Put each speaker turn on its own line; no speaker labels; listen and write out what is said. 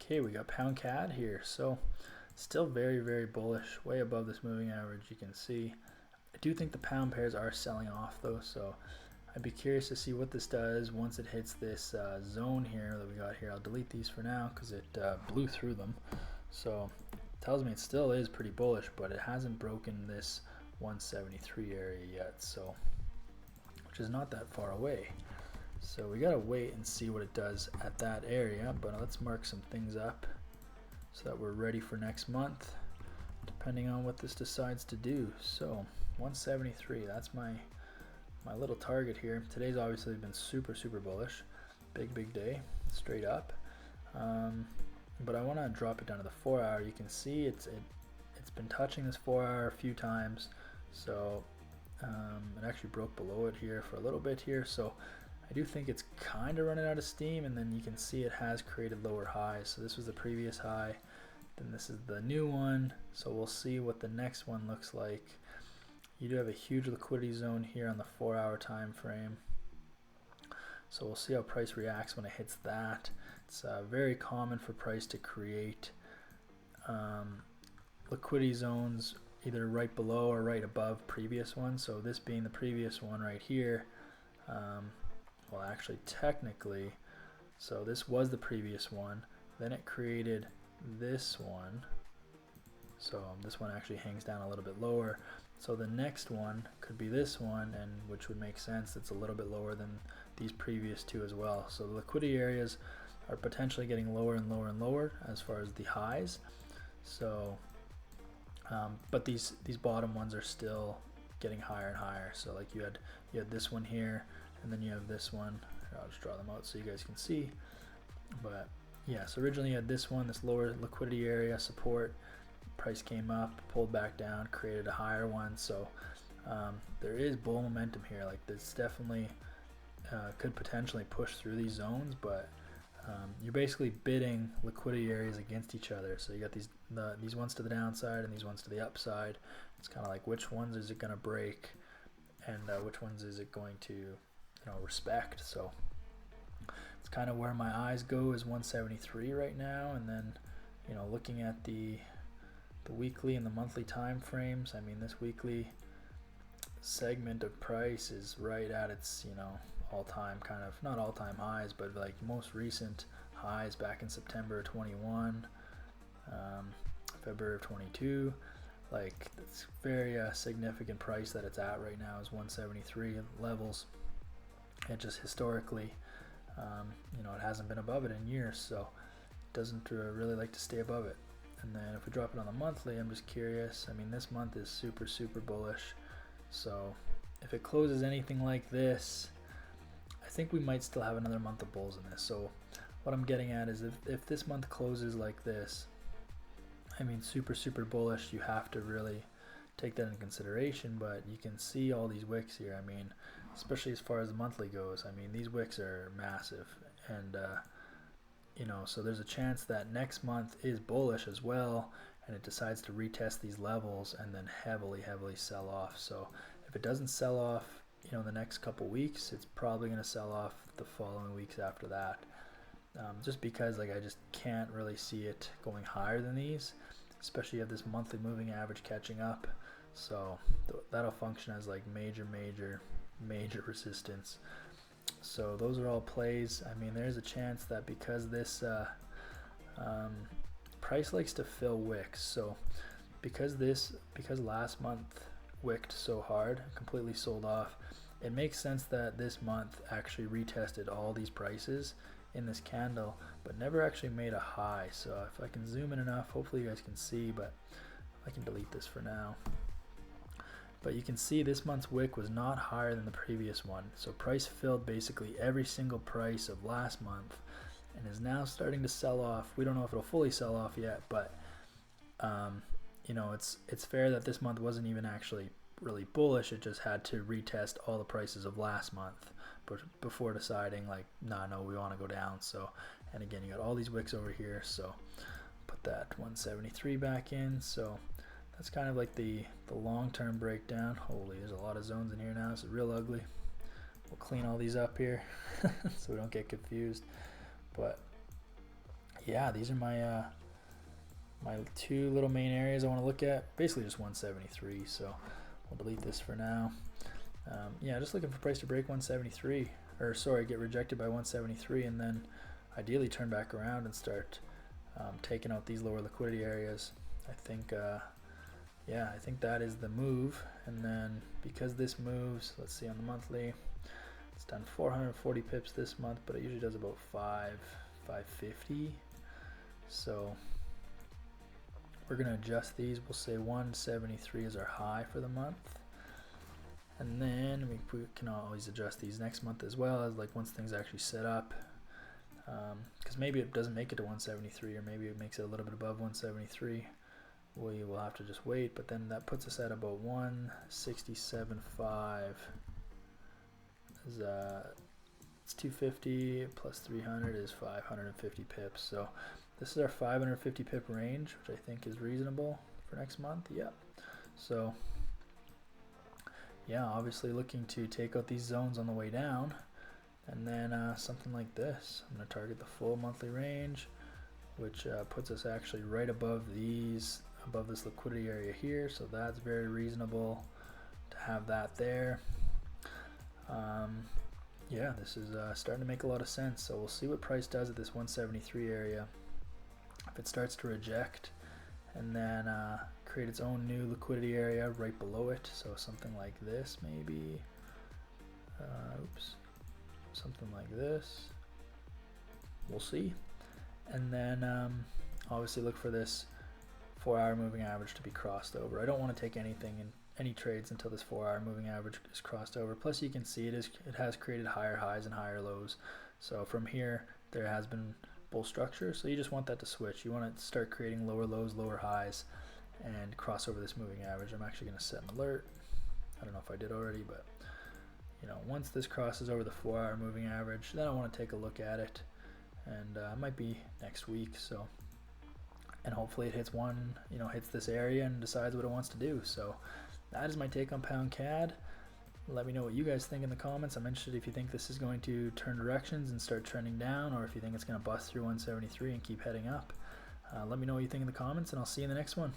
Okay, we got pound CAD here, so still very bullish, way above this moving average. You can see I do think the pound pairs are selling off though, so I'd be curious to see what this does once it hits this zone here that we got here. I'll delete these for now because it blew through them, so it tells me it still is pretty bullish, but it hasn't broken this 173 area yet, so which is not that far away. So we gotta wait and see what it does at that area, but let's mark some things up so that we're ready for next month, depending on what this decides to do. So 173, that's my little target here. Today's obviously been super bullish, big day, straight up. But I want to drop it down to the 4 hour. You can see it's been touching this 4 hour a few times, so it actually broke below it here for a little bit here, so I do think it's kind of running out of steam, and then you can see it has created lower highs. So this was the previous high, then this is the new one, so we'll see what the next one looks like. You do have a huge liquidity zone here on the 4 hour time frame, so we'll see how price reacts when it hits that. It's very common for price to create liquidity zones either right below or right above previous ones. So this being the previous one right here, well actually technically, so this was the previous one, then it created this one, so this one actually hangs down a little bit lower, so the next one could be this one, and which would make sense, it's a little bit lower than these previous two as well. So the liquidity areas are potentially getting lower and lower as far as the highs, so but these bottom ones are still getting higher and higher. So like you had this one here, and then you have this one. I'll just draw them out so you guys can see. But yeah, so originally you had this one, this lower liquidity area support, price came up, pulled back down, created a higher one. So there is bull momentum here. Like this definitely could potentially push through these zones, but you're basically bidding liquidity areas against each other. So you got these ones to the downside and these ones to the upside. It's kind of like which ones is it going to break, and which ones is it going to respect. So it's kind of where my eyes go is 173 right now, and then looking at the weekly and the monthly time frames. I mean, this weekly segment of price is right at its all-time kind of, not all-time highs, but like most recent highs back in September of 21, February of 22. Like it's very significant price that it's at right now is 173 levels. It just historically it hasn't been above it in years, so it doesn't really like to stay above it. And then if we drop it on the monthly, I'm just curious. I mean, this month is super bullish, so if it closes anything like this, I think we might still have another month of bulls in this. So what I'm getting at is if this month closes like this, I mean super bullish, you have to really take that into consideration. But you can see all these wicks here. I mean, especially as far as the monthly goes, I mean these wicks are massive, and so there's a chance that next month is bullish as well, and it decides to retest these levels and then heavily sell off. So if it doesn't sell off the next couple weeks, it's probably going to sell off the following weeks after that, just because like I just can't really see it going higher than these, especially you have this monthly moving average catching up. So that'll function as like major resistance. So those are all plays. I mean, there's a chance that because this price likes to fill wicks, so because last month wicked so hard, completely sold off, it makes sense that this month actually retested all these prices in this candle, but never actually made a high. So if I can zoom in enough, hopefully you guys can see, but I can delete this for now. But you can see this month's wick was not higher than the previous one. So price filled basically every single price of last month and is now starting to sell off. We don't know if it'll fully sell off yet, but it's fair that this month wasn't even actually really bullish. It just had to retest all the prices of last month before deciding like, no, we want to go down. So, and again, you got all these wicks over here. So put that 173 back in. So that's kind of like the long-term breakdown. Holy, there's a lot of zones in here now. This is real ugly. We'll clean all these up here so we don't get confused. But yeah, these are my my two little main areas I want to look at. Basically just 173, so we'll delete this for now. Yeah, just looking for price to break 173, or sorry, get rejected by 173, and then ideally turn back around and start taking out these lower liquidity areas. I think yeah, I think that is the move. And then because this moves, let's see on the monthly, it's done 440 pips this month, but it usually does about 550. So we're gonna adjust these. We'll say 173 is our high for the month, and then we can always adjust these next month as well, as like once things actually set up, because maybe it doesn't make it to 173, or maybe it makes it a little bit above 173. We will have to just wait, but then that puts us at about 167.5. It's 250 plus 300 is 550 pips. So this is our 550 pip range, which I think is reasonable for next month. Yep. So yeah, obviously looking to take out these zones on the way down, and then something like this. I'm going to target the full monthly range, which puts us actually right above these, above this liquidity area here. So that's very reasonable to have that there. Yeah, this is starting to make a lot of sense. So we'll see what price does at this 173 area. If it starts to reject and then create its own new liquidity area right below it, so something like this maybe, oops, something like this, we'll see. And then obviously look for this 4-hour moving average to be crossed over. I don't want to take anything in any trades until this 4-hour moving average is crossed over. Plus you can see it has created higher highs and higher lows. So from here there has been bull structure, so you just want that to switch. You want to start creating lower lows, lower highs, and cross over this moving average. I'm actually going to set an alert. I don't know if I did already, but you know, once this crosses over the 4-hour moving average, then I want to take a look at it, and it might be next week. So, and hopefully it hits hits this area and decides what it wants to do. So that is my take on pound CAD. Let me know what you guys think in the comments. I'm interested if you think this is going to turn directions and start trending down, or if you think it's going to bust through 173 and keep heading up. Let me know what you think in the comments, and I'll see you in the next one.